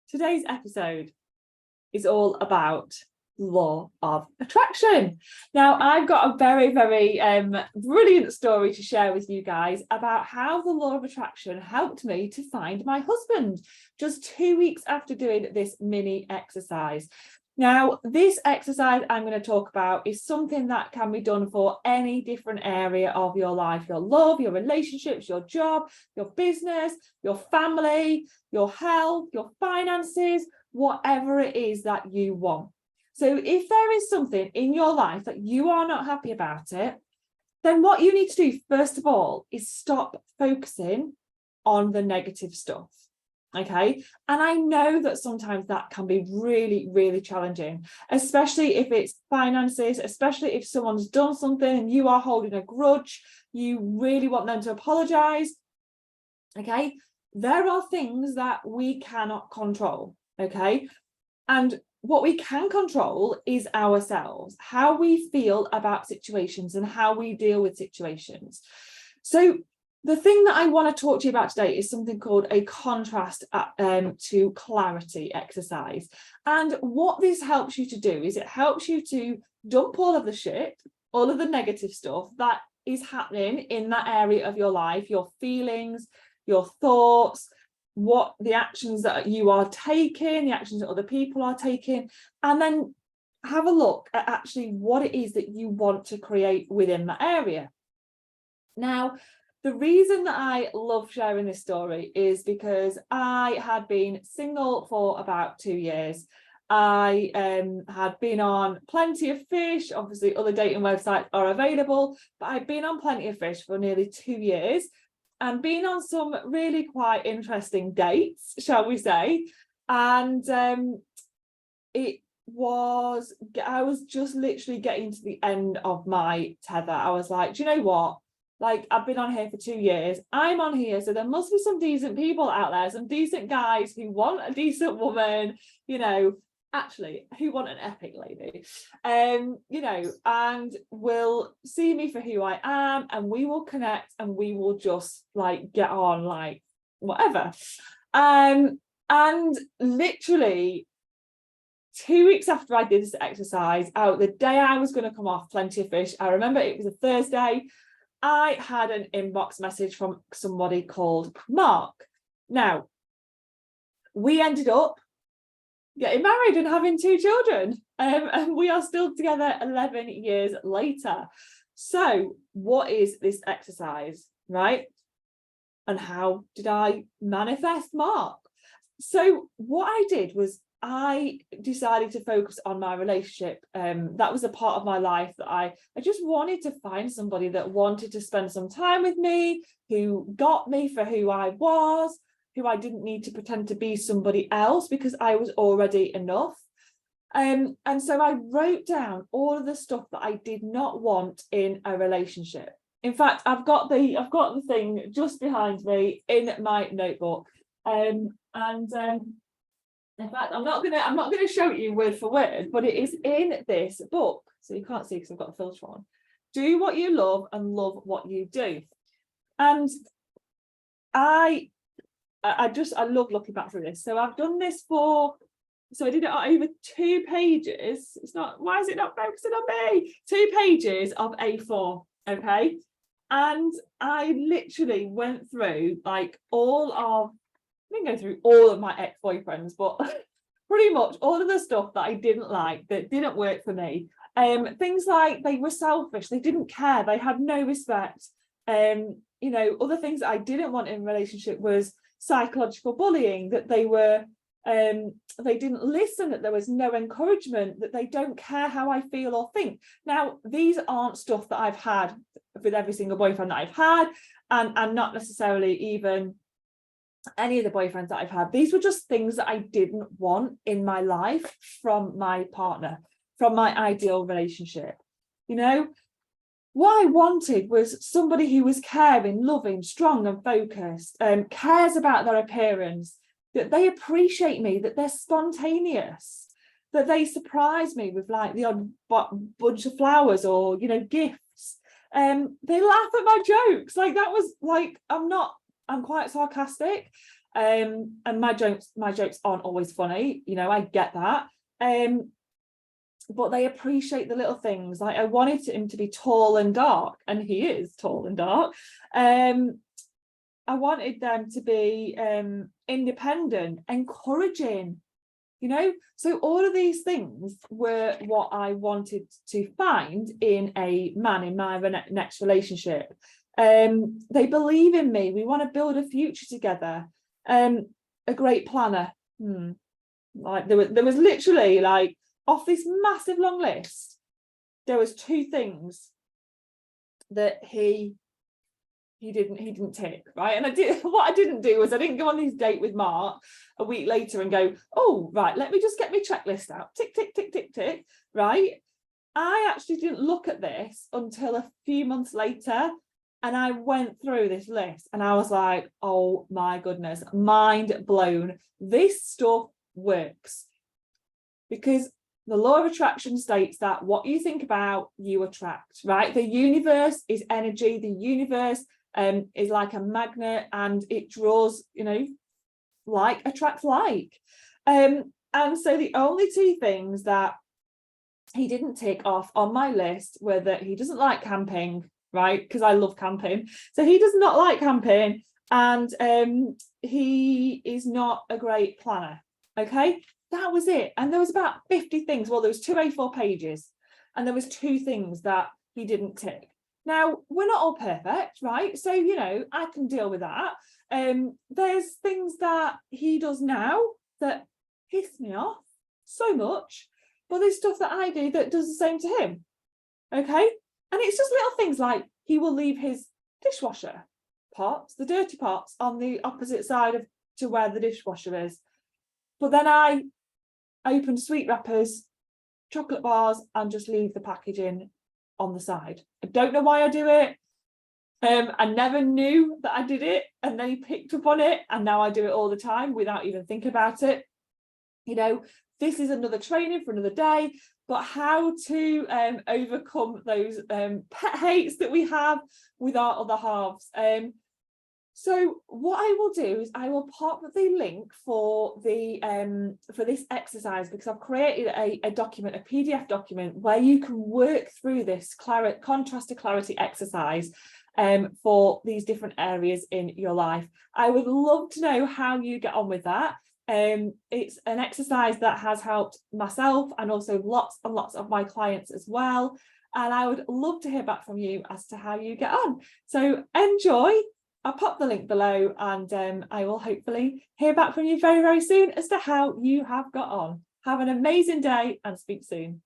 Today's episode is all about law of attraction. Now, I've got a very brilliant story to share with you guys about how the law of attraction helped me to find my husband just 2 weeks after doing this mini exercise. Now, this exercise I'm going to talk about is something that can be done for any different area of your life: your love, your relationships, your job, your business, your family, your health, your finances, whatever it is that you want. So if there is something in your life that you are not happy about it, then what you need to do, first of all, is stop focusing on the negative stuff. Okay. And I know that sometimes that can be really challenging, especially if it's finances, especially if someone's done something and you are holding a grudge, you really want them to apologize. Okay. There are things that we cannot control. Okay. And what we can control is ourselves, how we feel about situations and how we deal with situations. So the thing that I want to talk to you about today is something called a contrast to clarity exercise. And what this helps you to do is it helps you to dump all of the shit, all of the negative stuff that is happening in that area of your life, your feelings, your thoughts, what the actions that you are taking, the actions that other people are taking, and then have a look at actually what it is that you want to create within that area. Now, the reason that I love sharing this story is because I had been single for about 2 years. I had been on Plenty of Fish. Obviously, other dating websites are available, but I'd been on Plenty of Fish for nearly 2 years and been on some really quite interesting dates, shall we say. And I was just literally getting to the end of my tether. I was like, do you know what? Like, I've been on here for 2 years. I'm on here, so there must be some decent people out there, some decent guys who want a decent woman, actually, who want an epic lady, and will see me for who I am, and we will connect, and we will just like get on, like whatever. And literally 2 weeks after I did this exercise, the day I was going to come off Plenty of Fish, I remember it was a Thursday, I had an inbox message from somebody called Mark. Now, we ended up getting married and having 2 children, and we are still together 11 years later. So what is this exercise, right? And how did I manifest Mark? So what I did was I decided to focus on my relationship. That was a part of my life that I just wanted to find somebody that wanted to spend some time with me, who got me for who I was, who I didn't need to pretend to be somebody else because I was already enough. And so I wrote down all of the stuff that I did not want in a relationship. In fact, I've got the thing just behind me in my notebook. In fact, I'm not gonna show you word for word, but it is in this book, so you can't see because I've got a filter on. Do what you love and love what you do. And I love looking back through this. So I've done this so I did it over 2 pages. Why is it not focusing on me? 2 pages of A4, okay? And I literally went through like I didn't go through all of my ex-boyfriends, but pretty much all of the stuff that I didn't like, that didn't work for me. Things like they were selfish, they didn't care, they had no respect. Other things that I didn't want in a relationship was psychological bullying, that they didn't listen, that there was no encouragement, that they don't care how I feel or think. Now, these aren't stuff that I've had with every single boyfriend that I've had, and not necessarily even any of the boyfriends that I've had. These were just things that I didn't want in my life from my partner, from my ideal relationship. What I wanted was somebody who was caring, loving, strong and focused, cares about their appearance, that they appreciate me, that they're spontaneous, that they surprise me with like the odd bunch of flowers or gifts. They laugh at my jokes. Like, that was like, I'm quite sarcastic. And my jokes aren't always funny, you know, I get that. But they appreciate the little things. Like I wanted him to be tall and dark, and he is tall and dark. I wanted them to be independent, encouraging, you know. So all of these things were what I wanted to find in a man in my next relationship. They believe in me. We want to build a future together. A great planner. Like there was literally, like, off this massive long list, there was 2 things that he didn't tick, right? And what I didn't do was I didn't go on this date with Mark a week later and go, oh right, let me just get my checklist out, tick tick tick tick tick, right? I actually didn't look at this until a few months later, and I went through this list and I was like, oh my goodness, mind blown. This stuff works, because the law of attraction states that what you think about, you attract, right? The universe is energy. The universe is like a magnet, and it draws, you know, like attracts like. And so the only 2 things that he didn't tick off on my list were that he doesn't like camping, right? Because I love camping. So he does not like camping, and he is not a great planner. Okay. That was it. And there was about 50 things. Well, there was 2 A4 pages, and there was 2 things that he didn't tick. Now, we're not all perfect, right? So, you know, I can deal with that. There's things that he does now that piss me off so much, but there's stuff that I do that does the same to him. Okay. And it's just little things like he will leave his dishwasher pots, the dirty pots, on the opposite side of to where the dishwasher is. But then I open sweet wrappers, chocolate bars, and just leave the packaging on the side. I don't know why I do it. I never knew that I did it, and then he picked up on it, and now I do it all the time without even thinking about it. You know, this is another training for another day, but how to overcome those pet hates that we have with our other halves. So what I will do is I will pop the link for this exercise, because I've created a document, a PDF document, where you can work through this contrast to clarity exercise for these different areas in your life. I would love to know how you get on with that. It's an exercise that has helped myself and also lots and lots of my clients as well. And I would love to hear back from you as to how you get on. So enjoy. I'll pop the link below, and I will hopefully hear back from you very, very soon as to how you have got on. Have an amazing day and speak soon.